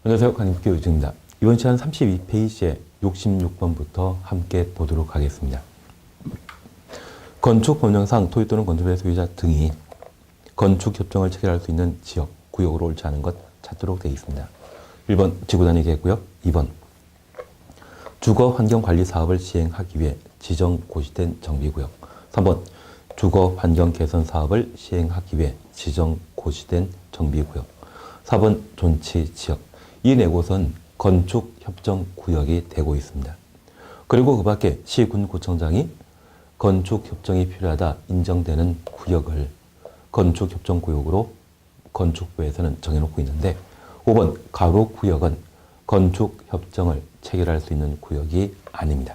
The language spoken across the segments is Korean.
안녕하세요. 강인국교 의증입니다. 이번 시간 32페이지에 66번부터 함께 보도록 하겠습니다. 건축 법령상 토지 또는 건축의 소유자 등이 건축협정을 체결할 수 있는 지역, 구역으로 옳지 않은 것 찾도록 되어 있습니다. 1번 지구단위 계획구역, 2번 주거환경관리사업을 시행하기 위해 지정 고시된 정비구역, 3번 주거환경개선사업을 시행하기 위해 지정 고시된 정비구역, 4번 존치지역. 이 네 곳은 건축협정구역이 되고 있습니다. 그리고 그 밖에 시군구청장이 건축협정이 필요하다 인정되는 구역을 건축협정구역으로 건축부에서는 정해놓고 있는데 5번 가로구역은 건축협정을 체결할 수 있는 구역이 아닙니다.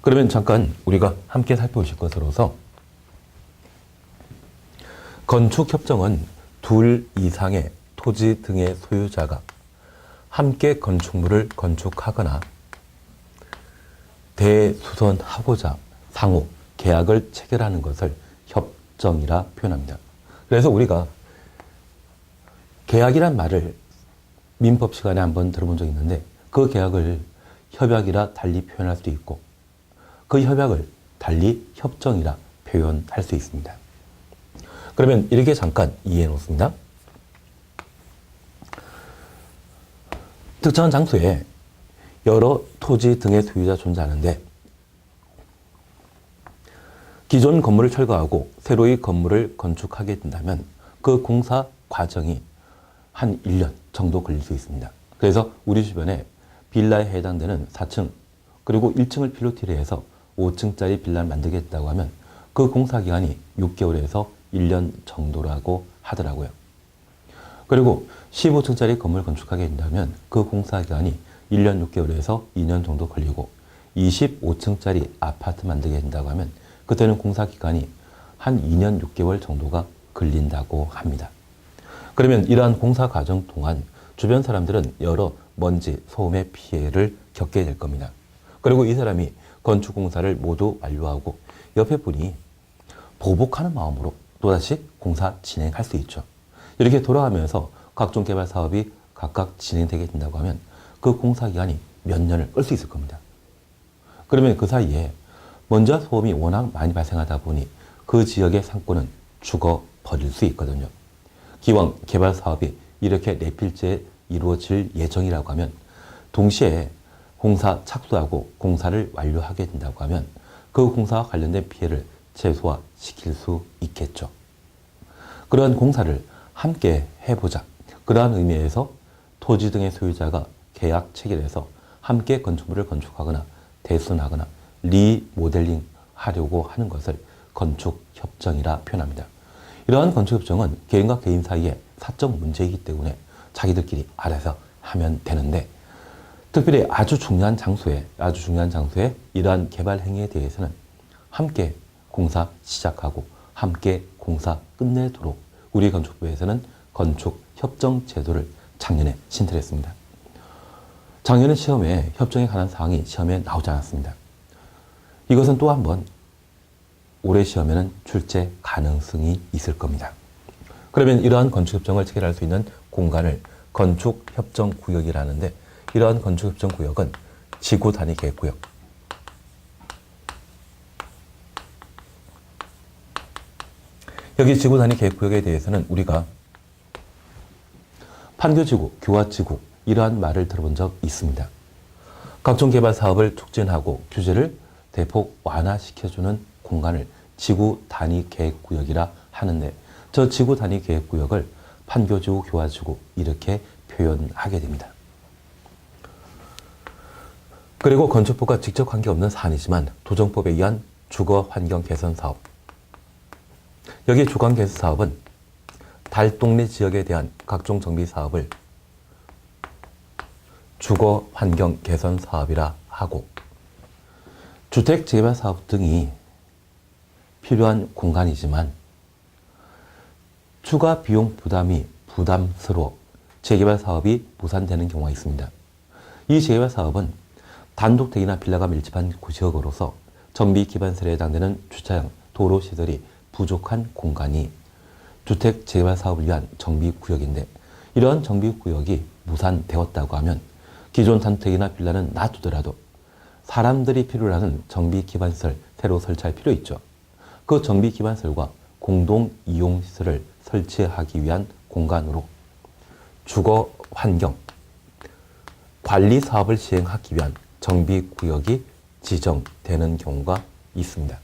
그러면 잠깐 우리가 함께 살펴보실 것으로서 건축협정은 둘 이상의 토지 등의 소유자가 함께 건축물을 건축하거나 대수선하고자 상호 계약을 체결하는 것을 협정이라 표현합니다. 그래서 우리가 계약이란 말을 민법 시간에 한번 들어본 적이 있는데 그 계약을 협약이라 달리 표현할 수도 있고 그 협약을 달리 협정이라 표현할 수 있습니다. 그러면 이렇게 잠깐 이해해 놓습니다. 특정한 장소에 여러 토지 등의 소유자 존재하는데 기존 건물을 철거하고 새로이 건물을 건축하게 된다면 그 공사 과정이 한 1년 정도 걸릴 수 있습니다. 그래서 우리 주변에 빌라에 해당되는 4층 그리고 1층을 필요로 해서 5층짜리 빌라를 만들게 됐다고 하면 그 공사 기간이 6개월에서 1년 정도라고 하더라고요. 그리고 15층짜리 건물 건축하게 된다면 그 공사 기간이 1년 6개월에서 2년 정도 걸리고 25층짜리 아파트 만들게 된다고 하면 그때는 공사 기간이 한 2년 6개월 정도가 걸린다고 합니다. 그러면 이러한 공사 과정 동안 주변 사람들은 여러 먼지, 소음의 피해를 겪게 될 겁니다. 그리고 이 사람이 건축 공사를 모두 완료하고 옆에 분이 보복하는 마음으로 또다시 공사 진행할 수 있죠. 이렇게 돌아가면서 각종 개발 사업이 각각 진행되게 된다고 하면 그 공사 기간이 몇 년을 끌 수 있을 겁니다. 그러면 그 사이에 먼지와 소음이 워낙 많이 발생하다 보니 그 지역의 상권은 죽어버릴 수 있거든요. 기왕 개발 사업이 이렇게 내필지에 이루어질 예정이라고 하면 동시에 공사 착수하고 공사를 완료하게 된다고 하면 그 공사와 관련된 피해를 최소화시킬 수 있겠죠. 그러한 공사를 함께 해보자. 그러한 의미에서 토지 등의 소유자가 계약 체결해서 함께 건축물을 건축하거나 대수선하거나 리모델링 하려고 하는 것을 건축협정이라 표현합니다. 이러한 건축협정은 개인과 개인 사이의 사적 문제이기 때문에 자기들끼리 알아서 하면 되는데 특별히 아주 중요한 장소에 이러한 개발 행위에 대해서는 함께 공사 시작하고 함께 공사 끝내도록 우리 건축부에서는 건축협정 제도를 작년에 신설을 했습니다. 작년에 시험에 협정에 관한 사항이 시험에 나오지 않았습니다. 이것은 또 한 번 올해 시험에는 출제 가능성이 있을 겁니다. 그러면 이러한 건축협정을 체결할 수 있는 공간을 건축협정구역이라는데 이러한 건축협정구역은 지구단위 계획구역, 여기 지구단위 계획구역에 대해서는 우리가 판교지구, 교화지구 이러한 말을 들어본 적 있습니다. 각종 개발 사업을 촉진하고 규제를 대폭 완화시켜주는 공간을 지구단위 계획구역이라 하는데 저 지구단위 계획구역을 판교지구, 교화지구 이렇게 표현하게 됩니다. 그리고 건축법과 직접 관계없는 사안이지만 도정법에 의한 주거환경개선사업, 여기 주거환경개선사업은 달동네 지역에 대한 각종 정비사업을 주거환경개선사업이라 하고 주택 재개발 사업 등이 필요한 공간이지만 추가 비용 부담이 부담스러워 재개발 사업이 무산되는 경우가 있습니다. 이 재개발 사업은 단독택이나 빌라가 밀집한 지역으로서 정비 기반시설에 해당되는 주차장, 도로 시설이 부족한 공간이 주택 재개발 사업을 위한 정비 구역인데 이러한 정비구역이 무산되었다고 하면 기존 단택이나 빌라는 놔두더라도 사람들이 필요로 하는 정비기반시설 새로 설치할 필요 있죠. 그 정비기반시설과 공동이용시설을 설치하기 위한 공간으로 주거환경 관리사업을 시행하기 위한 정비구역이 지정되는 경우가 있습니다.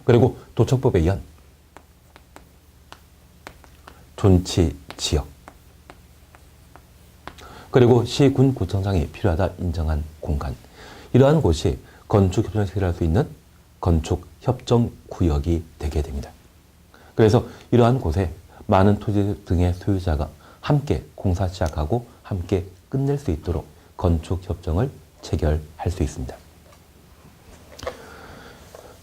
그리고 도청법에 의한 존치지역 그리고 시, 군, 구청장이 필요하다 인정한 공간 이러한 곳이 건축협정을 체결할 수 있는 건축협정구역이 되게 됩니다. 그래서 이러한 곳에 많은 토지 등의 소유자가 함께 공사 시작하고 함께 끝낼 수 있도록 건축협정을 체결할 수 있습니다.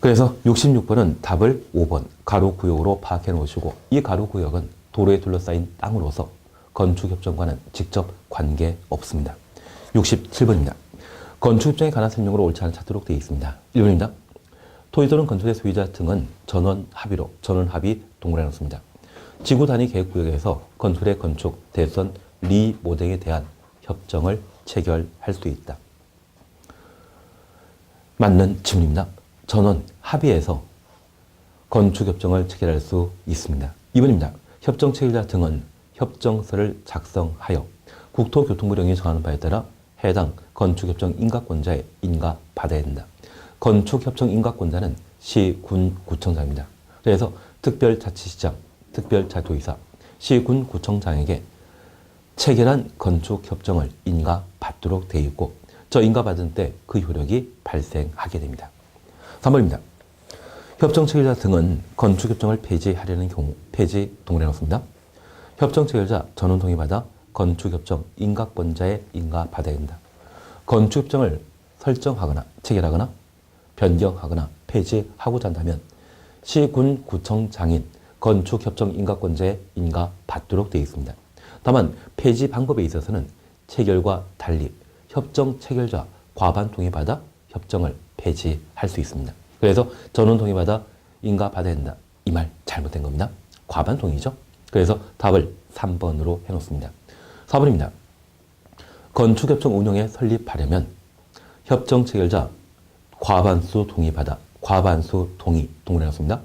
그래서 66번은 답을 5번 가로구역으로 파악해 놓으시고 이 가로구역은 도로에 둘러싸인 땅으로서 건축협정과는 직접 관계없습니다. 67번입니다. 건축협정에 관한 설명으로 옳지 않은 찾도록 되어 있습니다. 1번입니다. 토지 또는 건축의 소유자 등은 전원 합의로 전원 합의 동그라미 놓습니다. 지구 단위 계획구역에서 건설의 건축, 대선, 리모델링에 대한 협정을 체결할 수 있다. 맞는 질문입니다. 전원 합의해서 건축협정을 체결할 수 있습니다. 2번입니다. 협정 체결자 등은 협정서를 작성하여 국토교통부령이 정하는 바에 따라 해당 건축협정 인가권자에 인가받아야 된다. 건축협정 인가권자는 시, 군, 구청장입니다. 그래서 특별자치시장, 특별자치도지사, 시, 군, 구청장에게 체결한 건축협정을 인가받도록 되어 있고 저 인가받은 때 그 효력이 발생하게 됩니다. 3번입니다. 협정 체결자 등은 건축협정을 폐지하려는 경우 폐지 동의를 넣습니다. 협정 체결자 전원 동의받아 건축협정 인가권자에 인가받아야 된다. 건축협정을 설정하거나 체결하거나 변경하거나 폐지하고자 한다면 시, 군, 구청장인 건축협정 인가권자에 인가받도록 되어 있습니다. 다만 폐지 방법에 있어서는 체결과 달리 협정 체결자 과반 동의받아 협정을 폐지할 수 있습니다. 그래서 전원 동의받아 인가받아야 된다. 이 말 잘못된 겁니다. 과반 동의죠. 그래서 답을 3번으로 해놓습니다. 4번입니다. 건축협정 운영에 설립하려면 협정 체결자 과반수 동의받아 과반수 동의 동의를 해놓습니다.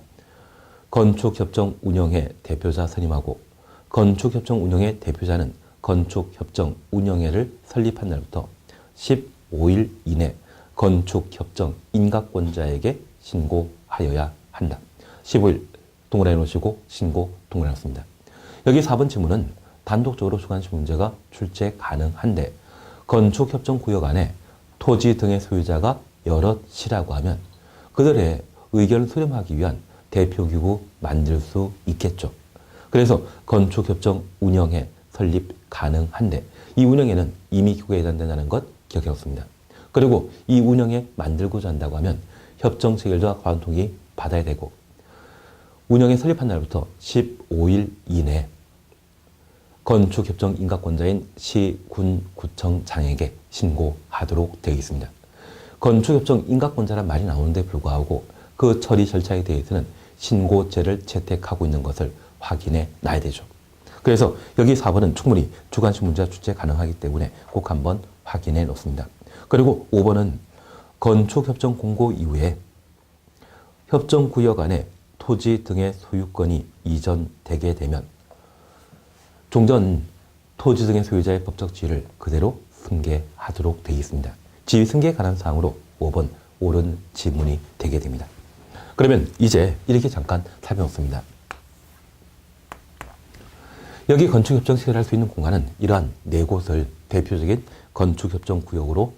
건축협정 운영의 대표자 선임하고 건축협정 운영의 대표자는 건축협정 운영회를 설립한 날부터 15일 이내 건축협정 인가권자에게 신고하여야 한다. 15일 동그라미 놓으시고 신고 동그라미 놓습니다. 여기 4번 질문은 단독적으로 주관식 문제가 출제 가능한데 건축협정 구역 안에 토지 등의 소유자가 여럿이라고 하면 그들의 의견을 수렴하기 위한 대표기구 만들 수 있겠죠. 그래서 건축협정 운영회 설립 가능한데 이 운영회는 이미 기구에 해당된다는 것 기억해 놓습니다. 그리고 이 운영회 만들고자 한다고 하면 협정 체결자 과반 동의 받아야 되고 운영회 설립한 날부터 15일 이내 건축협정 인가권자인 시, 군, 구청장에게 신고하도록 되어 있습니다. 건축협정 인가권자란 말이 나오는데 불구하고 그 처리 절차에 대해서는 신고제를 채택하고 있는 것을 확인해 놔야 되죠. 그래서 여기 4번은 충분히 주관식 문제가 출제 가능하기 때문에 꼭 한번 확인해 놓습니다. 그리고 5번은 건축협정 공고 이후에 협정구역 안에 토지 등의 소유권이 이전되게 되면 종전 토지 등의 소유자의 법적 지위를 그대로 승계하도록 되어 있습니다. 지위 승계에 관한 사항으로 5번 옳은 지문이 되게 됩니다. 그러면 이제 이렇게 잠깐 살펴봤습니다. 여기 건축협정 체결할 수 있는 공간은 이러한 4곳을 대표적인 건축협정 구역으로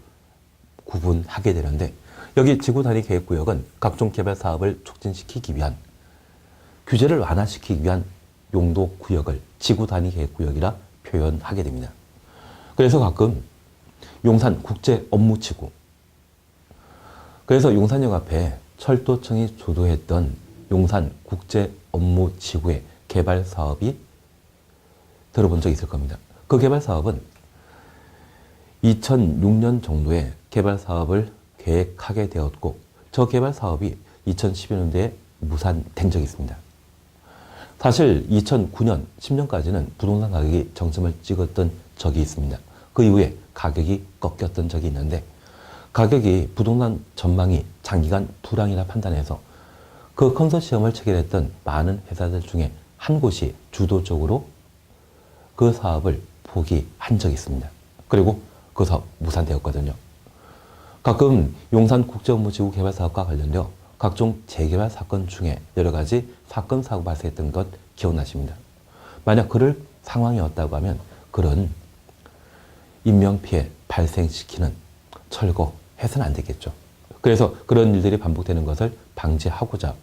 구분하게 되는데 여기 지구단위 계획구역은 각종 개발 사업을 촉진시키기 위한 규제를 완화시키기 위한 용도구역을 지구단위 계획구역이라 표현하게 됩니다. 그래서 가끔 용산 국제업무지구 그래서 용산역 앞에 철도청이 주도했던 용산 국제업무지구의 개발 사업이 들어본 적 있을 겁니다. 그 개발 사업은 2006년 정도에 개발 사업을 계획하게 되었고 저 개발 사업이 2012년도에 무산된 적이 있습니다. 사실 2009년, 10년까지는 부동산 가격이 정점을 찍었던 적이 있습니다. 그 이후에 가격이 꺾였던 적이 있는데 가격이 부동산 전망이 장기간 불황이라 판단해서 그 컨소시엄을 체결했던 많은 회사들 중에 한 곳이 주도적으로 그 사업을 포기한 적이 있습니다. 그리고 그 사업 무산되었거든요. 가끔 용산국제업무지구 개발 사업과 관련되어 각종 재개발 사건 중에 여러 가지 사건, 사고 발생했던 것 기억나십니다. 만약 그럴 상황이었다고 하면 그런 인명피해 발생시키는 철거해서는 안 되겠죠. 그래서 그런 일들이 반복되는 것을 방지하고자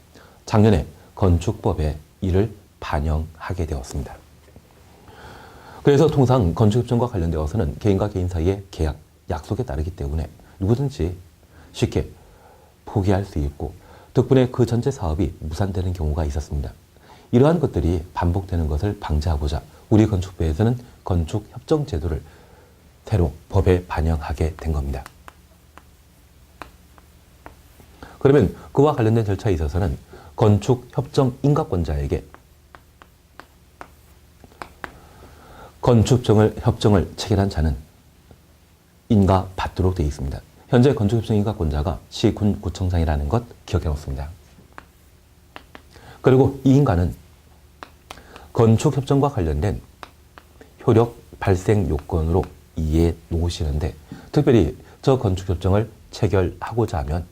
작년에 건축법에 이를 반영하게 되었습니다. 그래서 통상 건축협정과 관련되어서는 개인과 개인 사이의 계약, 약속에 따르기 때문에 누구든지 쉽게 포기할 수 있고 덕분에 그 전체 사업이 무산되는 경우가 있었습니다. 이러한 것들이 반복되는 것을 방지하고자 우리 건축부에서는 건축협정 제도를 새로 법에 반영하게 된 겁니다. 그러면 그와 관련된 절차에 있어서는 건축협정 인가권자에게 건축협정을 체결한 자는 인가받도록 되어 있습니다. 현재 건축협정 인가권자가 시, 군, 구청장이라는 것 기억해 놓습니다. 그리고 이 인가는 건축협정과 관련된 효력 발생 요건으로 이해해 놓으시는데 특별히 저 건축협정을 체결하고자 하면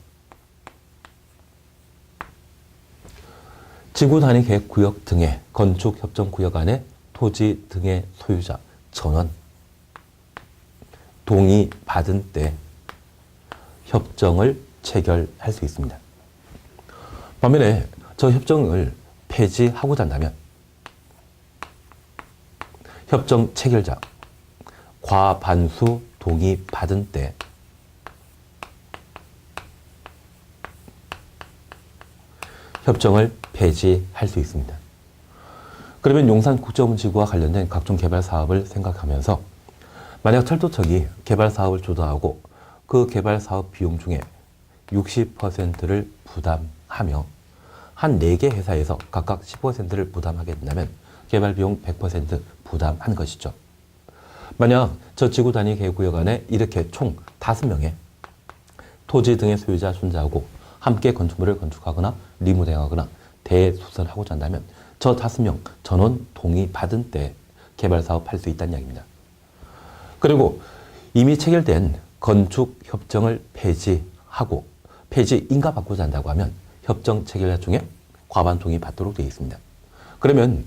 지구 단위 계획 구역 등의 건축협정 구역 안에 토지 등의 소유자 전원 동의받은 때 협정을 체결할 수 있습니다. 반면에 저 협정을 폐지하고자 한다면 협정 체결자 과반수 동의받은 때 협정을 폐지할 수 있습니다. 그러면 용산국제업무지구와 관련된 각종 개발 사업을 생각하면서 만약 철도청이 개발 사업을 주도하고 그 개발 사업 비용 중에 60%를 부담하며 한 4개 회사에서 각각 10%를 부담하게 된다면 개발 비용 100% 부담한 것이죠. 만약 저 지구 단위 계획구역 안에 이렇게 총 5명의 토지 등의 소유자 존재하고 함께 건축물을 건축하거나 리모델링하거나 대수선하고자 한다면 저 5명 전원 동의받은 때 개발 사업 할 수 있다는 이야기입니다. 그리고 이미 체결된 건축협정을 폐지하고 폐지 인가받고자 한다고 하면 협정 체결자 중에 과반 동의 받도록 되어 있습니다. 그러면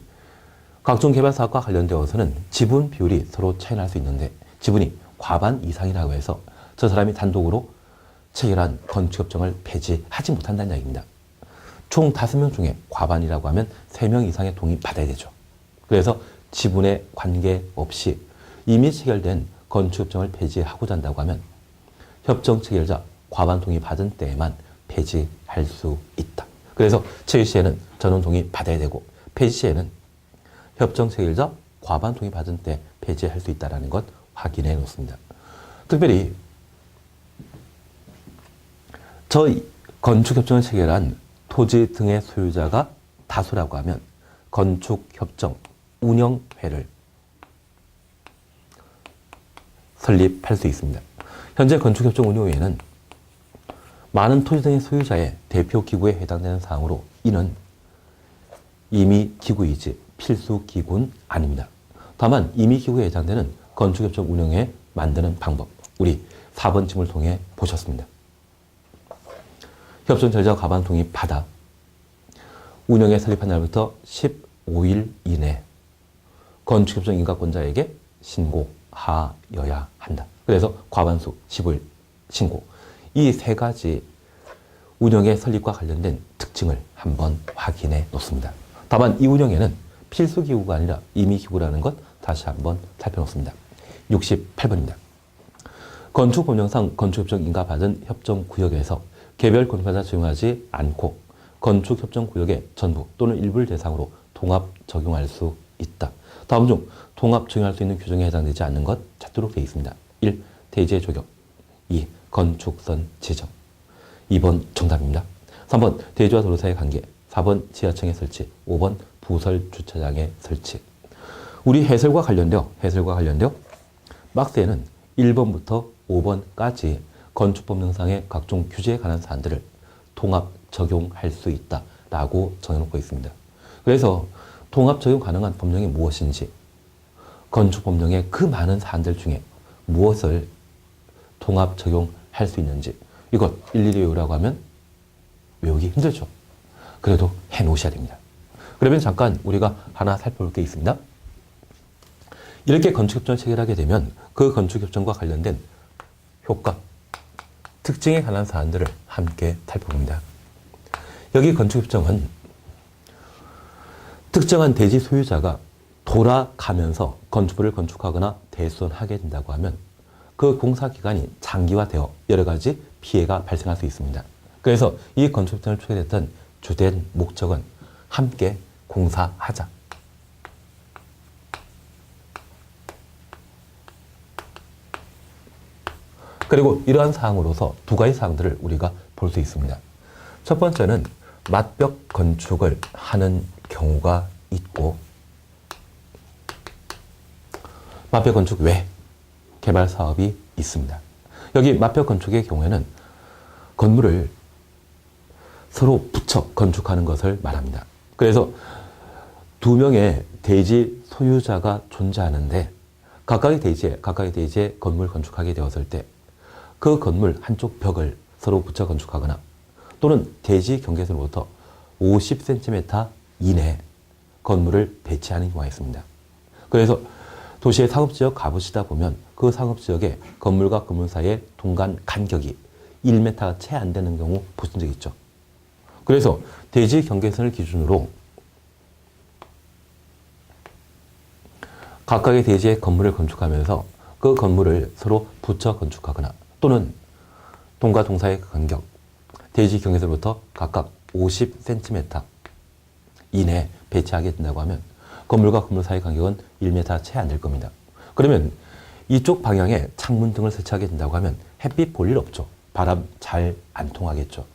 각종 개발 사업과 관련되어서는 지분 비율이 서로 차이 날 수 있는데 지분이 과반 이상이라고 해서 저 사람이 단독으로 체결한 건축협정을 폐지하지 못한다는 이야기입니다. 총 5명 중에 과반이라고 하면 3명 이상의 동의 받아야 되죠. 그래서 지분에 관계없이 이미 체결된 건축협정을 폐지하고자 한다고 하면 협정 체결자 과반 동의 받은 때에만 폐지할 수 있다. 그래서 체결 시에는 전원 동의 받아야 되고 폐지 시에는 협정 체결자 과반 동의 받은 때 폐지할 수 있다는 것 확인해 놓습니다. 특별히 저 건축협정을 체결한 토지 등의 소유자가 다수라고 하면 건축협정 운영회를 설립할 수 있습니다. 현재 건축협정 운영회는 많은 토지 등의 소유자의 대표 기구에 해당되는 사항으로 이는 임의 기구이지 필수 기구는 아닙니다. 다만 임의 기구에 해당되는 건축협정 운영회 만드는 방법 우리 4번 짐을 통해 보셨습니다. 협정 절자 과반 동의 받아 운영에 설립한 날부터 15일 이내 건축협정 인가권자에게 신고하여야 한다. 그래서 과반수 15일 신고. 이 3가지 운영의 설립과 관련된 특징을 한번 확인해 놓습니다. 다만 이 운영에는 필수기구가 아니라 임의기구라는 것 다시 한번 살펴놓습니다. 68번입니다. 건축법령상 건축협정 인가받은 협정구역에서 개별 건축사자 적용하지 않고 건축협정구역의 전부 또는 일부를 대상으로 통합 적용할 수 있다. 다음 중 통합 적용할 수 있는 규정에 해당되지 않는 것 찾도록 되어 있습니다. 1. 대지의 조격 2. 건축선 지정 2번 정답입니다. 3번 대지와 도로 사이의 관계 4번 지하층의 설치 5번 부설 주차장의 설치. 우리 해설과 관련되어 박스에는 1번부터 5번까지 건축법령상의 각종 규제에 관한 사안들을 통합 적용할 수 있다라고 정해놓고 있습니다. 그래서 통합 적용 가능한 법령이 무엇인지, 건축법령의 그 많은 사안들 중에 무엇을 통합 적용할 수 있는지, 이것 일일이 외우라고 하면 외우기 힘들죠. 그래도 해놓으셔야 됩니다. 그러면 잠깐 우리가 하나 살펴볼 게 있습니다. 이렇게 건축협정을 체결하게 되면 그 건축협정과 관련된 효과, 특징에 관한 사안들을 함께 살펴봅니다. 여기 건축협정은 특정한 대지 소유자가 돌아가면서 건축물을 건축하거나 대손하게 된다고 하면 그 공사기간이 장기화되어 여러 가지 피해가 발생할 수 있습니다. 그래서 이 건축협정을 체결했던 주된 목적은 함께 공사하자. 그리고 이러한 사항으로서 두 가지 사항들을 우리가 볼 수 있습니다. 첫 번째는 맞벽 건축을 하는 경우가 있고, 맞벽 건축 외 개발 사업이 있습니다. 여기 맞벽 건축의 경우에는 건물을 서로 붙여 건축하는 것을 말합니다. 그래서 두 명의 대지 소유자가 존재하는데 각각의 대지에 건물 건축하게 되었을 때 그 건물 한쪽 벽을 서로 붙여 건축하거나 또는 대지 경계선으로부터 50cm 이내 건물을 배치하는 경우가 있습니다. 그래서 도시의 상업지역 가보시다 보면 그 상업지역에 건물과 건물 사이의 동간 간격이 1m가 채 안 되는 경우 보신 적 있죠. 그래서 대지 경계선을 기준으로 각각의 대지에 건물을 건축하면서 그 건물을 서로 붙여 건축하거나 또는 동과 동 사이의 간격, 대지 경계선으로부터 각각 50cm 이내에 배치하게 된다고 하면 건물과 건물 사이의 간격은 1m 채 안 될 겁니다. 그러면 이쪽 방향에 창문 등을 설치하게 된다고 하면 햇빛 볼 일 없죠. 바람 잘 안 통하겠죠.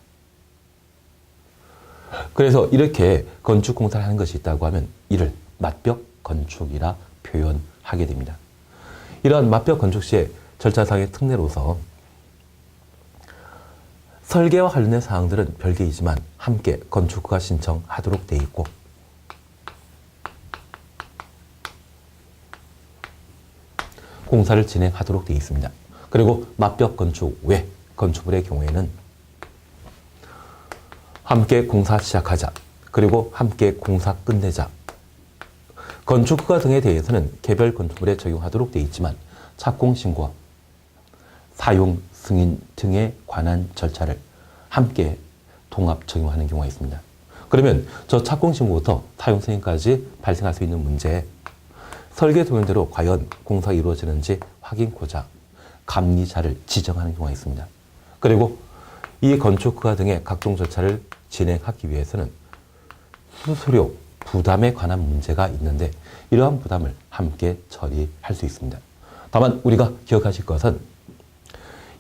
그래서 이렇게 건축 공사를 하는 것이 있다고 하면 이를 맞벽 건축이라 표현하게 됩니다. 이러한 맞벽 건축 시의 절차상의 특례로서 설계와 관련된 사항들은 별개이지만 함께 건축허가 신청하도록 되어 있고, 공사를 진행하도록 되어 있습니다. 그리고 맞벽 건축 외 건축물의 경우에는 함께 공사 시작하자, 그리고 함께 공사 끝내자. 건축허가 등에 대해서는 개별 건축물에 적용하도록 되어 있지만 착공신고와 사용 승인 등에 관한 절차를 함께 통합 적용하는 경우가 있습니다. 그러면 저 착공신고부터 사용 승인까지 발생할 수 있는 문제에 설계 도면대로 과연 공사가 이루어지는지 확인코자 감리자를 지정하는 경우가 있습니다. 그리고 이 건축허가 등의 각종 절차를 진행하기 위해서는 수수료 부담에 관한 문제가 있는데 이러한 부담을 함께 처리할 수 있습니다. 다만 우리가 기억하실 것은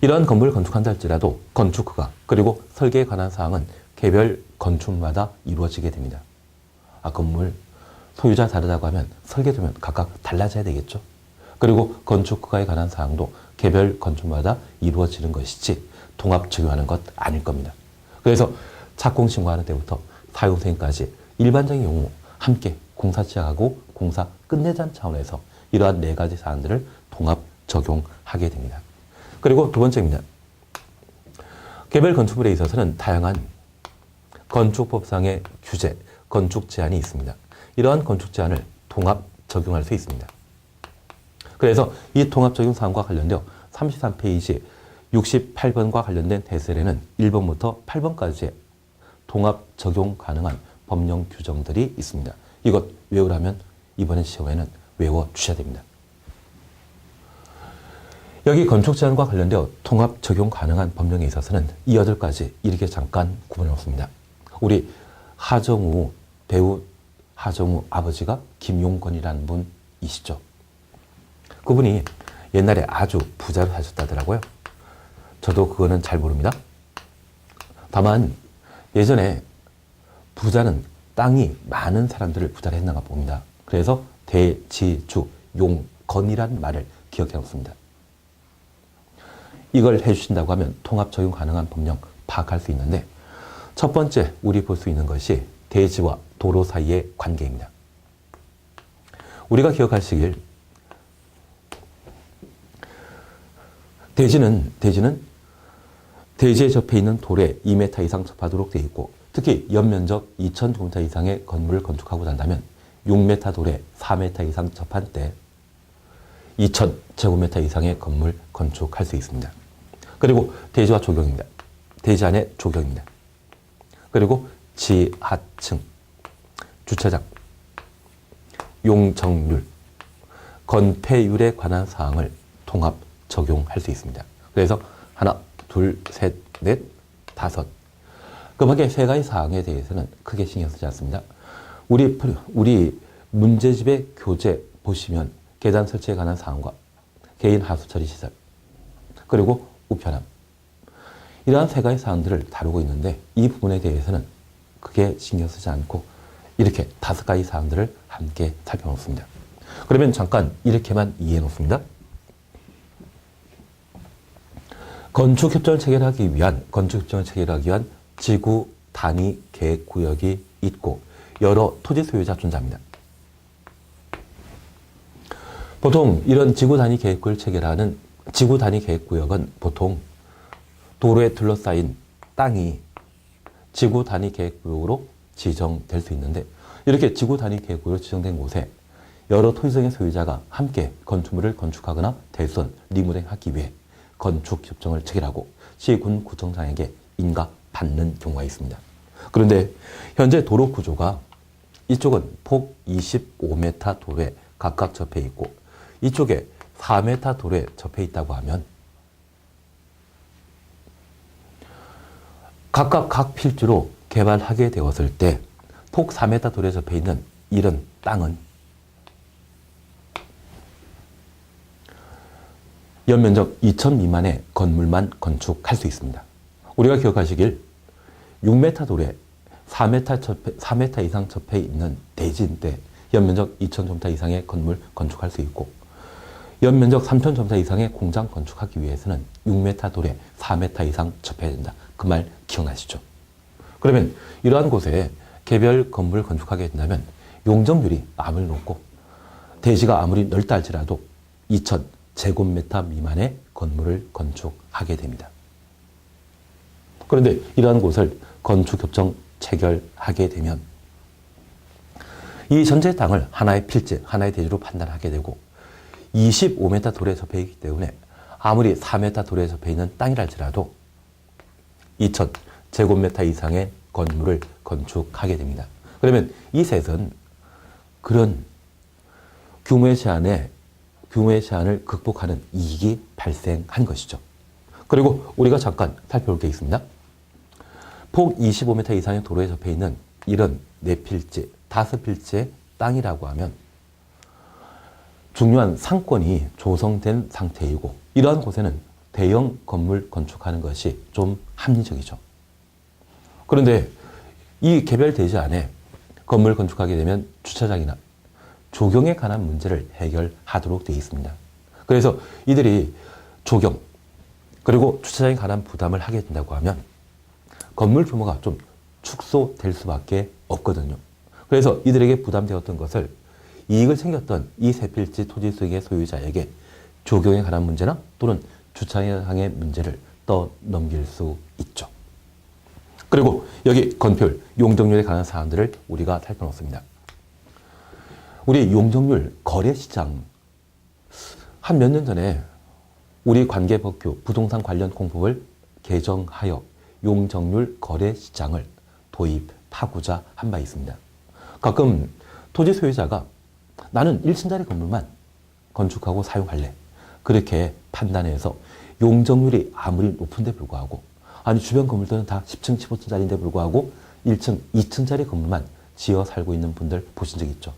이러한 건물을 건축한다 할지라도 건축허가 그리고 설계에 관한 사항은 개별 건축마다 이루어지게 됩니다. 건물 소유자 다르다고 하면 설계도면 각각 달라져야 되겠죠. 그리고 건축허가에 관한 사항도 개별 건축마다 이루어지는 것이지 통합 적용하는 것 아닐 겁니다. 그래서 착공신고하는 때부터 사용승인까지 일반적인 경우 함께 공사 시작하고 공사 끝내자는 차원에서 이러한 네 가지 사안들을 통합 적용하게 됩니다. 그리고 두 번째입니다. 개별 건축물에 있어서는 다양한 건축법상의 규제, 건축 제한이 있습니다. 이러한 건축 제한을 통합 적용할 수 있습니다. 그래서 이 통합 적용 사항과 관련되어 33페이지 68번과 관련된 해설에는 1번부터 8번까지의 통합 적용 가능한 법령 규정들이 있습니다. 이것 외우라면 이번에 시험에는 외워주셔야 됩니다. 여기 건축 제한과 관련되어 통합 적용 가능한 법령에 있어서는 이 8가지 이렇게 잠깐 구분해 놓습니다. 우리 배우 하정우 아버지가 김용건이라는 분이시죠. 그분이 옛날에 아주 부자로 사셨다더라고요. 저도 그거는 잘 모릅니다. 다만 예전에 부자는 땅이 많은 사람들을 부자로 했나가 봅니다. 그래서 대지주 용건이란 말을 기억해 놓습니다. 이걸 해주신다고 하면 통합 적용 가능한 법령 파악할 수 있는데, 첫 번째 우리 볼 수 있는 것이 대지와 도로 사이의 관계입니다. 우리가 기억하시길, 대지는 대지에 접해 있는 돌에 2m 이상 접하도록 되어 있고, 특히 연면적 2,000제곱미터 이상의 건물을 건축하고자 한다면 6m 돌에 4m 이상 접한 때 2,000제곱미터 이상의 건물 건축할 수 있습니다. 그리고 대지와 조경입니다. 대지 안에 조경입니다. 그리고 지하층, 주차장, 용적률, 건폐율에 관한 사항을 통합 적용할 수 있습니다. 그래서 하나, 둘, 셋, 넷, 다섯. 그 밖에 세 가지 사항에 대해서는 크게 신경 쓰지 않습니다. 우리 문제집의 교재 보시면 계단 설치에 관한 사항과 개인 하수 처리 시설, 그리고 우편함, 이러한 세 가지 사항들을 다루고 있는데, 이 부분에 대해서는 크게 신경 쓰지 않고 이렇게 다섯 가지 사항들을 함께 살펴놓습니다. 그러면 잠깐 이렇게만 이해해 놓습니다. 건축협정을 체결하기 위한 지구 단위 계획 구역이 있고 여러 토지 소유자 존재합니다. 보통 이런 지구 단위 계획구역을 체결하는 지구 단위 계획 구역은 보통 도로에 둘러싸인 땅이 지구 단위 계획 구역으로 지정될 수 있는데, 이렇게 지구 단위 계획 구역으로 지정된 곳에 여러 토지성의 소유자가 함께 건축물을 건축하거나 대선, 리모델링하기 위해 건축협정을 체결하고 시군 구청장에게 인가받는 경우가 있습니다. 그런데 현재 도로 구조가 이쪽은 폭 25m 도로에 각각 접해 있고 이쪽에 4m 도로에 접해 있다고 하면 각각 각 필지로 개발하게 되었을 때 폭 4m 도로에 접해 있는 이런 땅은 연면적 2,000 미만의 건물만 건축할 수 있습니다. 우리가 기억하시길 6m 도로에 4m 이상 접해 있는 대지인데 연면적 2,000제곱미터 이상의 건물 건축할 수 있고, 연면적 3,000제곱미터 이상의 공장 건축하기 위해서는 6m 도로에 4m 이상 접해야 된다. 그 말 기억나시죠? 그러면 이러한 곳에 개별 건물을 건축하게 된다면 용적률이 아무리 높고 대지가 아무리 넓다 할지라도 2,000제곱미터 미만의 건물을 건축하게 됩니다. 그런데 이러한 곳을 건축협정 체결하게 되면 이 전체 땅을 하나의 필지, 하나의 대지로 판단하게 되고 25m 도로에 접해 있기 때문에 아무리 4m 도로에 접해 있는 땅이랄지라도 2,000제곱미터 이상의 건물을 건축하게 됩니다. 그러면 이 셋은 그런 규모의 제한을 극복하는 이익이 발생한 것이죠. 그리고 우리가 잠깐 살펴볼 게 있습니다. 폭 25m 이상의 도로에 접해 있는 이런 4필지, 5필지의 땅이라고 하면 중요한 상권이 조성된 상태이고 이러한 곳에는 대형 건물 건축하는 것이 좀 합리적이죠. 그런데 이 개별 대지 안에 건물 건축하게 되면 주차장이나 조경에 관한 문제를 해결하도록 되어 있습니다. 그래서 이들이 조경 그리고 주차장에 관한 부담을 하게 된다고 하면 건물 규모가 좀 축소될 수밖에 없거든요. 그래서 이들에게 부담되었던 것을 이익을 챙겼던 이 세 필지 토지 수익의 소유자에게 조경에 관한 문제나 또는 주차장의 문제를 떠넘길 수 있죠. 그리고 여기 건폐율, 용적률에 관한 사항들을 우리가 살펴놓습니다. 우리 용적률 거래시장 한 몇 년 전에 우리 관계법규 부동산 관련 공법을 개정하여 용적률 거래시장을 도입하고자 한 바 있습니다. 가끔 토지 소유자가 나는 1층짜리 건물만 건축하고 사용할래. 그렇게 판단해서 용적률이 아무리 높은데 불구하고 아니 주변 건물들은 다 10층, 15층짜리인데 불구하고 1층, 2층짜리 건물만 지어 살고 있는 분들 보신 적 있죠?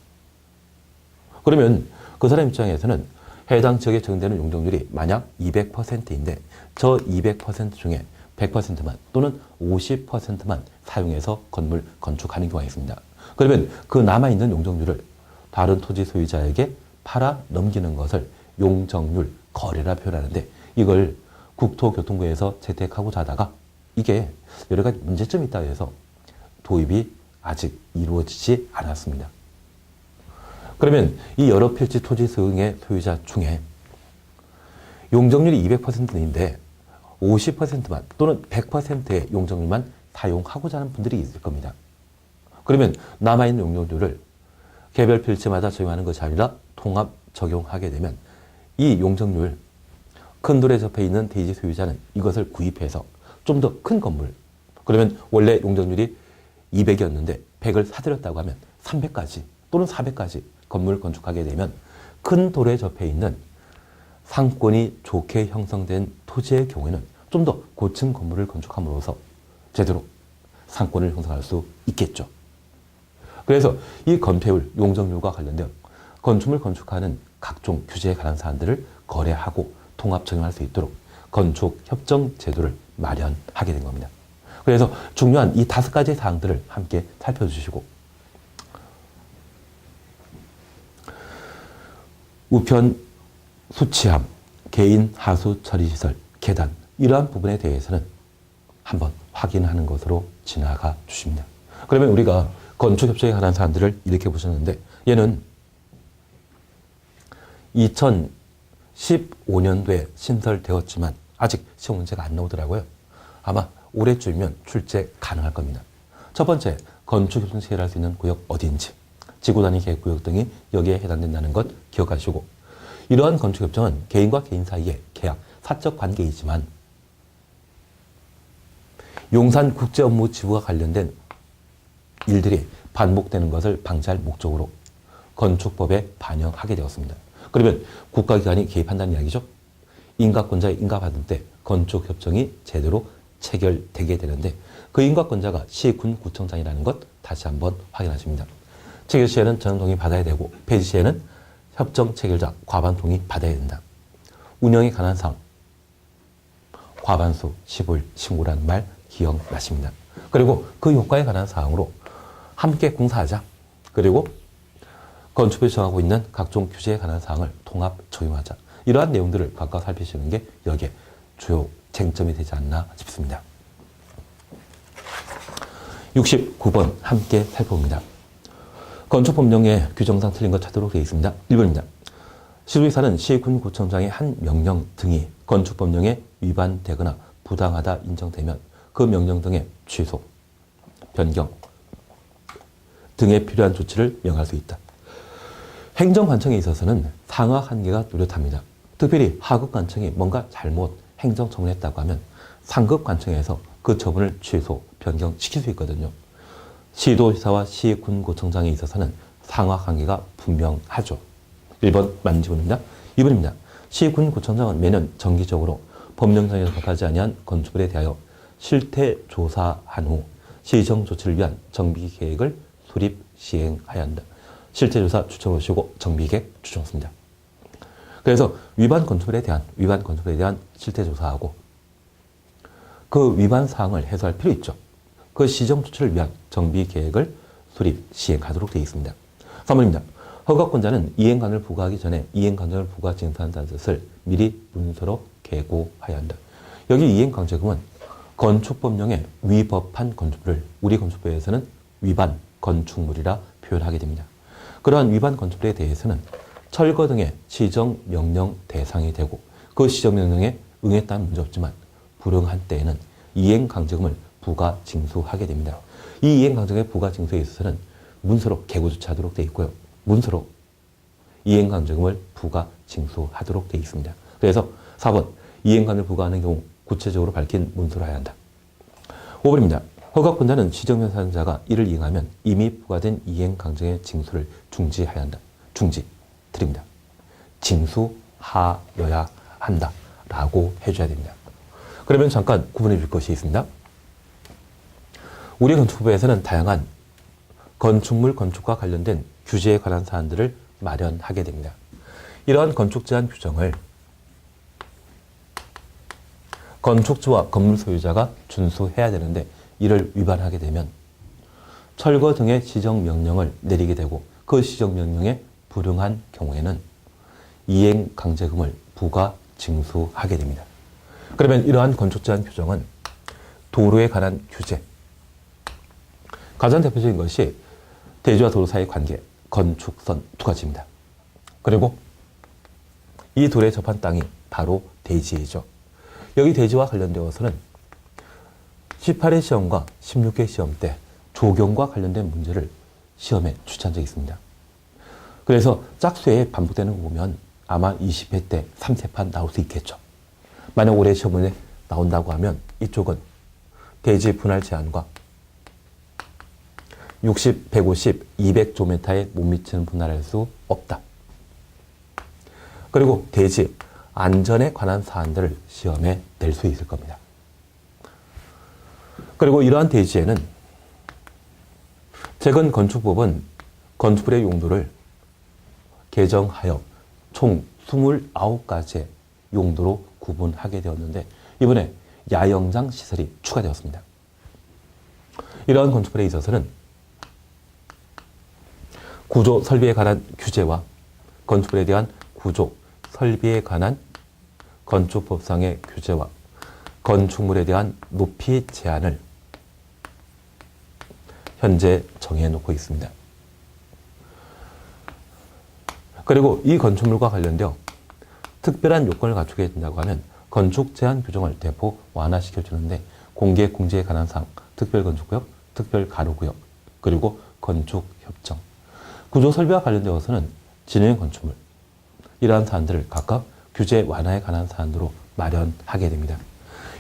그러면 그 사람 입장에서는 해당 지역에 적용되는 용적률이 만약 200%인데 저 200% 중에 100%만 또는 50%만 사용해서 건물 건축하는 경우가 있습니다. 그러면 그 남아있는 용적률을 다른 토지 소유자에게 팔아 넘기는 것을 용적률 거래라 표현하는데, 이걸 국토교통부에서 채택하고자 하다가 이게 여러 가지 문제점이 있다고 해서 도입이 아직 이루어지지 않았습니다. 그러면 이 여러 필지 토지 수용의 소유자 중에 용적률이 200%인데 50%만 또는 100%의 용적률만 사용하고자 하는 분들이 있을 겁니다. 그러면 남아있는 용적률을 개별 필지마다 적용하는 것이 아니라 통합 적용하게 되면 이 용적률, 큰 돌에 접해 있는 대지 소유자는 이것을 구입해서 좀 더 큰 건물, 그러면 원래 용적률이 200이었는데 100을 사들였다고 하면 300까지 또는 400까지 건물을 건축하게 되면 큰 돌에 접해 있는 상권이 좋게 형성된 토지의 경우에는 좀 더 고층 건물을 건축함으로써 제대로 상권을 형성할 수 있겠죠. 그래서 이 건폐율, 용적률과 관련된 건축물 건축하는 각종 규제에 관한 사안들을 거래하고 통합 적용할 수 있도록 건축 협정 제도를 마련하게 된 겁니다. 그래서 중요한 이 5가지 사항들을 함께 살펴주시고, 우편 수치함, 개인 하수 처리 시설, 계단, 이러한 부분에 대해서는 한번 확인하는 것으로 지나가 주십니다. 그러면 우리가 건축협정에 관한 사안들을 이렇게 보셨는데, 얘는 2015년도에 신설되었지만 아직 시험 문제가 안 나오더라고요. 아마 올해쯤이면 출제 가능할 겁니다. 첫 번째, 건축협정 체결할 수 있는 구역 어디인지, 지구단위 계획구역 등이 여기에 해당된다는 것 기억하시고, 이러한 건축협정은 개인과 개인 사이의 계약, 사적 관계이지만 용산 국제 업무 지구와 관련된 일들이 반복되는 것을 방지할 목적으로 건축법에 반영하게 되었습니다. 그러면 국가기관이 개입한다는 이야기죠. 인가권자의 인가받을 때 건축협정이 제대로 체결되게 되는데, 그 인가권자가 시, 군, 구청장이라는 것 다시 한번 확인하십니다. 체결 시에는 전원 동의 받아야 되고, 폐지 시에는 협정 체결자 과반 동의 받아야 된다. 운영에 관한 사항, 과반수 15일 신고라는 말 기억나십니다. 그리고 그 효과에 관한 사항으로 함께 공사하자. 그리고 건축부에서 정하고 있는 각종 규제에 관한 사항을 통합 적용하자. 이러한 내용들을 각각 살피시는 게 여기에 주요 쟁점이 되지 않나 싶습니다. 69번 함께 살펴봅니다. 건축법령의 규정상 틀린 것 찾도록 되어 있습니다. 1번입니다. 시도지사는 시, 군, 구청장의 한 명령 등이 건축법령에 위반되거나 부당하다 인정되면 그 명령 등의 취소, 변경 등에 필요한 조치를 명할 수 있다. 행정관청에 있어서는 상하 한계가 뚜렷합니다. 특별히 하급관청이 뭔가 잘못 행정처분했다고 하면 상급관청에서 그 처분을 취소, 변경시킬 수 있거든요. 시도지사와 시, 군, 구청장에 있어서는 상하 한계가 분명하죠. 1번 맞는 지문입니다. 2번입니다. 시, 군, 구청장은 매년 정기적으로 법령상에서 법하지 아니한 건축물에 대하여 실태조사한 후 시정 조치를 위한 정비계획을 수립, 시행하여야 한다. 실태조사 추천하시고 정비계획 추천했습니다. 그래서 위반 건축물에 대한 실태조사하고 그 위반 사항을 해소할 필요 있죠. 그 시정 조치를 위한 정비계획을 수립, 시행하도록 되어 있습니다. 3번입니다. 허가권자는 이행관을 부과하기 전에 이행강제금을 부과 징수한다는 뜻을 미리 문서로 계고하여야 한다. 여기 이행강제금은 건축법령에 위법한 건축물을 우리 건축법에서는 위반 건축물이라 표현하게 됩니다. 그러한 위반 건축물에 대해서는 철거 등의 시정명령 대상이 되고, 그 시정명령에 응했다는 문제 없지만 불응한 때에는 이행강제금을 부과 징수하게 됩니다. 이 이행강제금의 부과 징수에 있어서는 문서로 계고 조치하도록 되어 있고요. 문서로 이행강제금을 부과 징수하도록 되어 있습니다. 그래서 4번 이행강제를 부과하는 경우 구체적으로 밝힌 문서로 해야 한다. 5번입니다. 허가권자는 시정명사자가 이를 이행하면 이미 부과된 이행강제의 징수를 중지해야 한다. 중지 드립니다. 징수하여야 한다 라고 해줘야 됩니다. 그러면 잠깐 구분해 줄 것이 있습니다. 우리 건축법에서는 다양한 건축물 건축과 관련된 규제에 관한 사안들을 마련하게 됩니다. 이러한 건축 제한 규정을 건축주와 건물 소유자가 준수해야 되는데, 이를 위반하게 되면 철거 등의 시정명령을 내리게 되고 그 시정명령에 불응한 경우에는 이행강제금을 부과 징수하게 됩니다. 그러면 이러한 건축제한 규정은 도로에 관한 규제, 가장 대표적인 것이 대지와 도로 사이의 관계, 건축선 두 가지입니다. 그리고 이 도로에 접한 땅이 바로 대지이죠. 여기 대지와 관련되어서는 18회 시험과 16회 시험 때 조경과 관련된 문제를 시험에 출제한 적이 있습니다. 그래서 짝수에 반복되는 거 보면 아마 20회 때 3세판 나올 수 있겠죠. 만약 올해 시험에 나온다고 하면 이쪽은 대지 분할 제한과 60, 150, 200조메타에 못 미치는 분할할 수 없다. 그리고 대지 안전에 관한 사안들을 시험에 낼 수 있을 겁니다. 그리고 이러한 대지에는 최근 건축법은 건축물의 용도를 개정하여 총 29가지의 용도로 구분하게 되었는데 이번에 야영장 시설이 추가되었습니다. 이러한 건축물에 있어서는 구조 설비에 관한 규제와 건축물에 대한 구조 설비에 관한 건축법상의 규제와 건축물에 대한 높이 제한을 현재 정해놓고 있습니다. 그리고 이 건축물과 관련되어 특별한 요건을 갖추게 된다고 하면 건축 제한 규정을 대폭 완화시켜주는데 공개 공지에 관한 사항, 특별건축구역, 특별가로구역, 그리고 건축협정, 구조 설비와 관련되어서는 진행 건축물, 이러한 사안들을 각각 규제 완화에 관한 사안으로 마련하게 됩니다.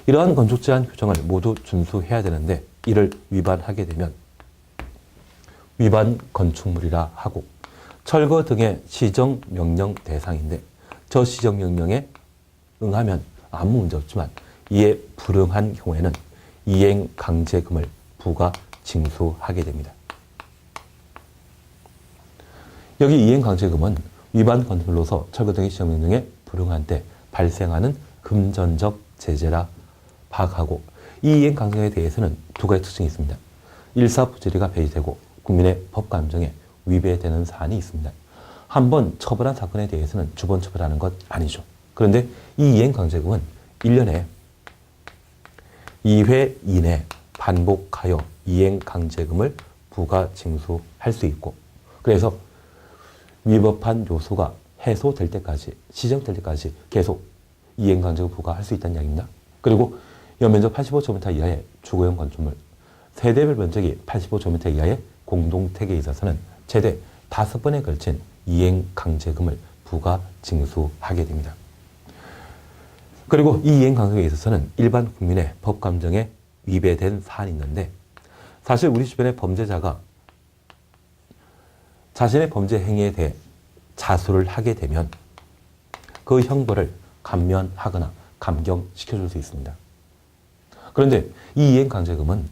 이러한 건축 제한 규정을 모두 준수해야 되는데 이를 위반하게 되면 위반 건축물이라 하고 철거 등의 시정명령 대상인데 저 시정명령에 응하면 아무 문제 없지만 이에 불응한 경우에는 이행강제금을 부과 징수하게 됩니다. 여기 이행강제금은 위반 건축물로서 철거 등의 시정명령에 불응한 때 발생하는 금전적 제재라 파악하고 이 이행강제에 대해서는 두 가지 특징이 있습니다. 일사부재리가 배제되고 국민의 법감정에 위배되는 사안이 있습니다. 한번 처벌한 사건에 대해서는 두 번 처벌하는 것 아니죠. 그런데 이 이행강제금은 1년에 2회 이내 반복하여 이행강제금을 부과 징수할 수 있고 그래서 위법한 요소가 해소될 때까지, 시정될 때까지 계속 이행강제금 부과할 수 있다는 이야기입니다. 그리고 연면적 85제곱미터 이하의 주거용 건축물, 세대별 면적이 85제곱미터 이하의 공동택에 있어서는 최대 5번에 걸친 이행강제금을 부과 징수하게 됩니다. 그리고 이 이행강제금에 있어서는 일반 국민의 법감정에 위배된 사안이 있는데 사실 우리 주변의 범죄자가 자신의 범죄 행위에 대해 자수를 하게 되면 그 형벌을 감면하거나 감경시켜줄 수 있습니다. 그런데 이 이행강제금은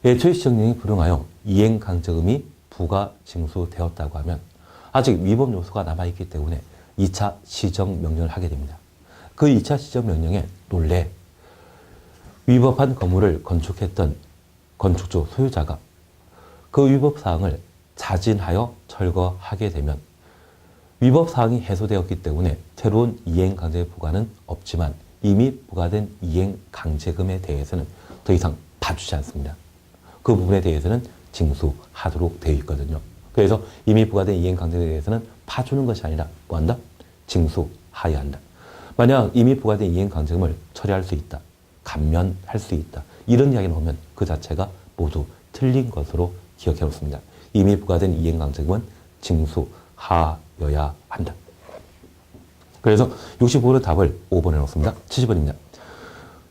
애초에 시정령이 불응하여 이행강제금이 부과 징수되었다고 하면 아직 위법 요소가 남아있기 때문에 2차 시정명령을 하게 됩니다. 그 2차 시정명령에 논래 위법한 건물을 건축했던 건축주 소유자가 그 위법사항을 자진하여 철거하게 되면 위법사항이 해소되었기 때문에 새로운 이행강제 부과는 없지만 이미 부과된 이행강제금에 대해서는 더 이상 봐주지 않습니다. 그 부분에 대해서는 징수하도록 되어 있거든요. 그래서 이미 부과된 이행강제금에 대해서는 파주는 것이 아니라 뭐한다? 징수하여야 한다. 만약 이미 부과된 이행강제금을 처리할 수 있다. 감면할 수 있다. 이런 이야기 나오면 그 자체가 모두 틀린 것으로 기억해 놓습니다. 이미 부과된 이행강제금은 징수하여야 한다. 그래서 65번의 답을 5번에 놓습니다. 70번입니다.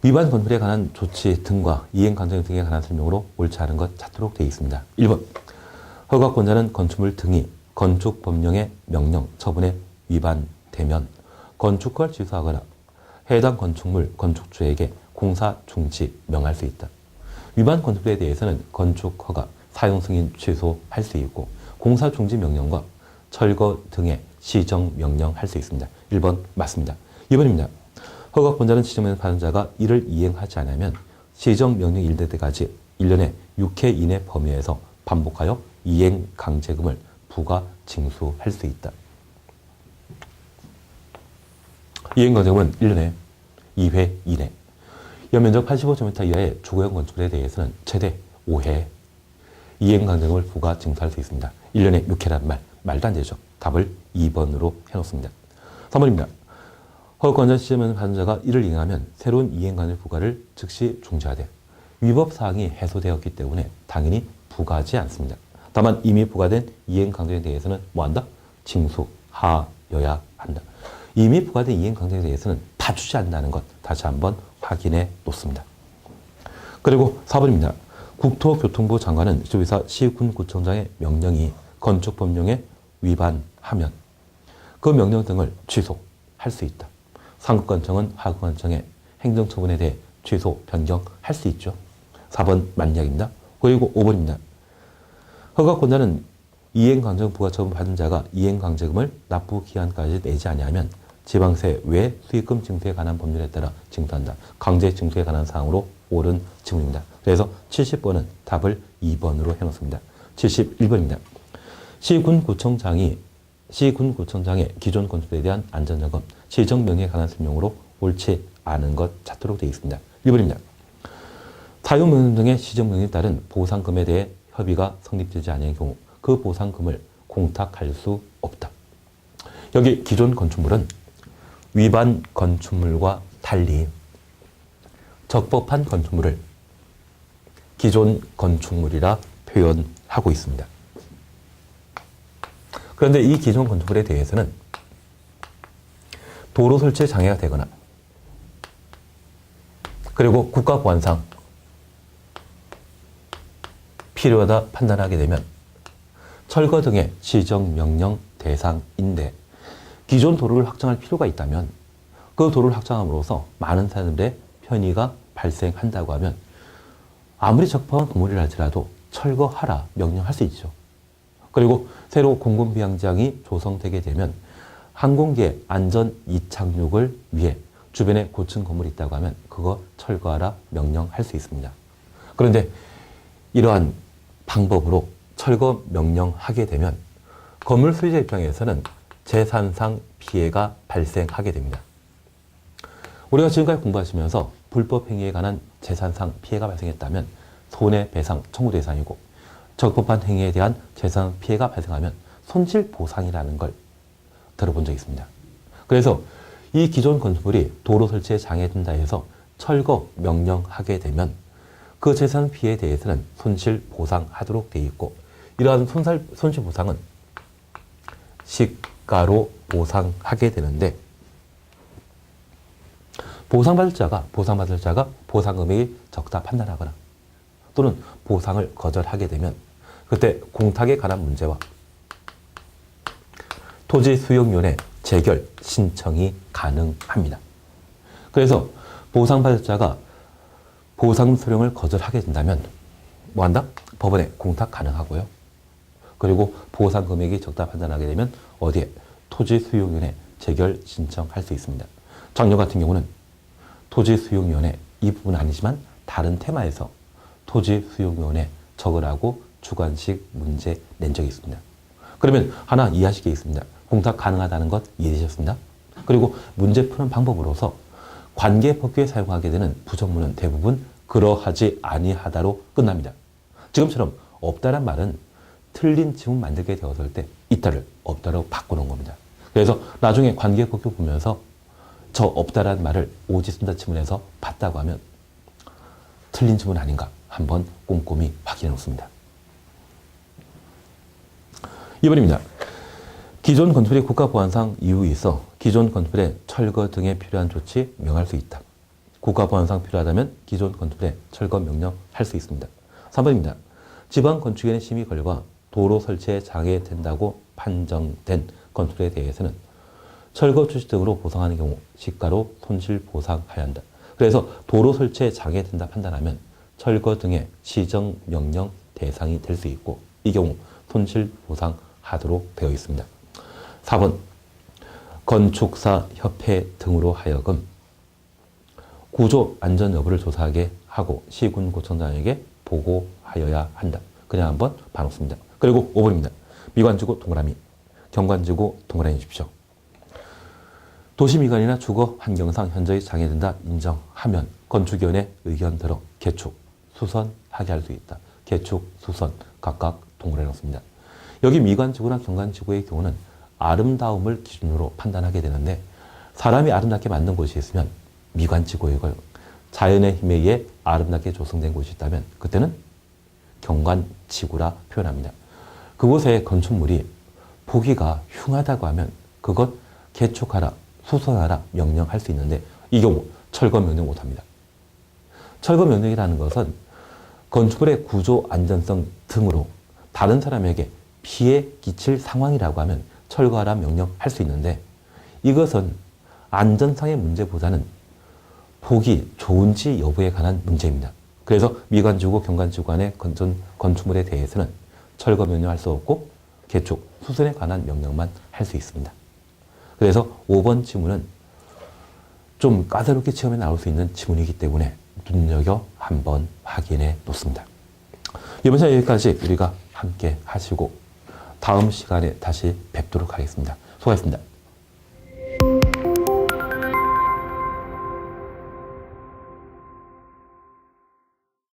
위반 건물에 관한 조치 등과 이행강제금 등에 관한 설명으로 옳지 않은 것 찾도록 되어 있습니다. 1번. 허가권자는 건축물 등이 건축법령의 명령, 처분에 위반되면 건축허가를 취소하거나 해당 건축물 건축주에게 공사 중지 명할 수 있다. 위반 건축물에 대해서는 건축허가, 사용승인 취소할 수 있고 공사 중지 명령과 철거 등의 시정 명령할 수 있습니다. 1번 맞습니다. 2번입니다. 허가권자는 시정명령 받은 자가 이를 이행하지 않으면 시정명령 일될 때까지 1년에 6회 이내 범위에서 반복하여 이행 강제금을 부과 징수할 수 있다. 이행 강제금은 1년에 2회 이내, 연면적 85제곱미터 이하의 주거용 건축물에 대해서는 최대 5회 이행 강제금을 부과 징수할 수 있습니다. 1년에 6회란 말도 안 되죠. 답을 2번으로 해놓습니다. 3번입니다. 허가권자 시점에는 가정자가 이를 이행하면 새로운 이행강제 부과를 즉시 중지하되 위법사항이 해소되었기 때문에 당연히 부과하지 않습니다. 다만 이미 부과된 이행강제에 대해서는 뭐한다? 징수하여야 한다. 이미 부과된 이행강제에 대해서는 봐주지 않는다는 것 다시 한번 확인해 놓습니다. 그리고 4번입니다. 국토교통부 장관은 시도지사 시군구청장의 명령이 건축법령에 위반하면 그 명령 등을 취소할 수 있다. 상급관청은 하급관청의 행정처분에 대해 취소, 변경할 수 있죠. 4번 맞는 이야기입니다. 그리고 5번입니다. 허가권자는 이행강제금 부과처분 받은 자가 이행강제금을 납부기한까지 내지 아니하면 지방세 외 수익금 징수에 관한 법률에 따라 징수한다. 강제 징수에 관한 사항으로 옳은 질문입니다. 그래서 70번은 답을 2번으로 해놓습니다. 71번입니다. 시군구청장의 기존 건축에 대한 안전점검, 시정명령에 관한 설명으로 옳지 않은 것 찾도록 되어 있습니다. 1번입니다. 사용명령 등의 시정명령에 따른 보상금에 대해 협의가 성립되지 않은 경우 그 보상금을 공탁할 수 없다. 여기 기존 건축물은 위반 건축물과 달리 적법한 건축물을 기존 건축물이라 표현하고 있습니다. 그런데 이 기존 건축물에 대해서는 도로 설치에 장애가 되거나 그리고 국가보안상 필요하다 판단하게 되면 철거 등의 시정명령 대상인데 기존 도로를 확장할 필요가 있다면 그 도로를 확장함으로써 많은 사람들의 편의가 발생한다고 하면 아무리 적법한 건물이라 할지라도 철거하라 명령할 수 있죠. 그리고 새로 공군비양장이 조성되게 되면 항공기의 안전 이착륙을 위해 주변에 고층 건물이 있다고 하면 그거 철거하라 명령할 수 있습니다. 그런데 이러한 방법으로 철거 명령하게 되면 건물 소유자 입장에서는 재산상 피해가 발생하게 됩니다. 우리가 지금까지 공부하시면서 불법 행위에 관한 재산상 피해가 발생했다면 손해배상 청구 대상이고 적법한 행위에 대한 재산 피해가 발생하면 손실보상이라는 걸 들어본 적이 있습니다. 그래서 이 기존 건축물이 도로 설치에 장애된다 해서 철거 명령하게 되면 그 재산 피해에 대해서는 손실보상하도록 되어 있고 이러한 손실보상은 시가로 보상하게 되는데 보상받을 자가 보상금액이 적다 판단하거나 또는 보상을 거절하게 되면 그때 공탁에 관한 문제와 토지수용위원회 재결 신청이 가능합니다. 그래서 보상받을 자가 보상 수령을 거절하게 된다면 뭐한다? 법원에 공탁 가능하고요. 그리고 보상 금액이 적다 판단하게 되면 어디에? 토지수용위원회 재결 신청할 수 있습니다. 작년 같은 경우는 토지수용위원회 이 부분 아니지만 다른 테마에서 토지수용위원회 적으라고 주관식 문제 낸 적이 있습니다. 그러면 하나 이해하실 게 있습니다. 공탁 가능하다는 것 이해되셨습니다. 그리고 문제 푸는 방법으로서 관계법규에 사용하게 되는 부정문은 대부분 그러하지 아니하다로 끝납니다. 지금처럼 없다란 말은 틀린 지문 만들게 되었을 때 있다를 없다로 바꾸는 겁니다. 그래서 나중에 관계법규 보면서 저 없다란 말을 오지 쓴다 지문에서 봤다고 하면 틀린 지문 아닌가 한번 꼼꼼히 확인해 놓습니다. 2번입니다. 기존 건축물의 국가보안상 이유 있어 기존 건축물의 철거 등에 필요한 조치 명할 수 있다. 국가보안상 필요하다면 기존 건축물의 철거 명령할 수 있습니다. 3번입니다. 지방건축위원회 심의 결과 도로 설치에 장애된다고 판정된 건축물에 대해서는 철거 조치 등으로 보상하는 경우 시가로 손실보상해야 한다. 그래서 도로 설치에 장애된다 판단하면 철거 등의 시정명령 대상이 될 수 있고 이 경우 손실보상하도록 되어 있습니다. 4번 건축사 협회 등으로 하여금 구조 안전 여부를 조사하게 하고 시군구청장에게 보고하여야 한다. 그냥 한번 봐놓습니다. 그리고 5번입니다. 미관지구 동그라미, 경관지구 동그라미 주십시오. 도시미관이나 주거 환경상 현저히 장애된다 인정하면 건축위원회 의견대로 개축, 수선하게 할 수 있다. 개축, 수선 각각 동그라미 넣습니다. 여기 미관지구나 경관지구의 경우는 아름다움을 기준으로 판단하게 되는데 사람이 아름답게 만든 곳이 있으면 미관지구이고요. 자연의 힘에 의해 아름답게 조성된 곳이 있다면 그때는 경관지구라 표현합니다. 그곳의 건축물이 보기가 흉하다고 하면 그것 개축하라, 수선하라 명령할 수 있는데 이 경우 철거 명령 못합니다. 철거 명령이라는 것은 건축물의 구조 안전성 등으로 다른 사람에게 피해 끼칠 상황이라고 하면 철거하라 명령할 수 있는데 이것은 안전상의 문제보다는 보기 좋은지 여부에 관한 문제입니다. 그래서 미관지구, 경관지구 간의 건축물에 대해서는 철거 명령할 수 없고 개축, 수선에 관한 명령만 할 수 있습니다. 그래서 5번 지문은 좀 까다롭게 시험에 나올 수 있는 지문이기 때문에 눈여겨 한번 확인해 놓습니다. 이번 시간 여기까지 우리가 함께 하시고 다음 시간에 다시 뵙도록 하겠습니다. 수고하셨습니다.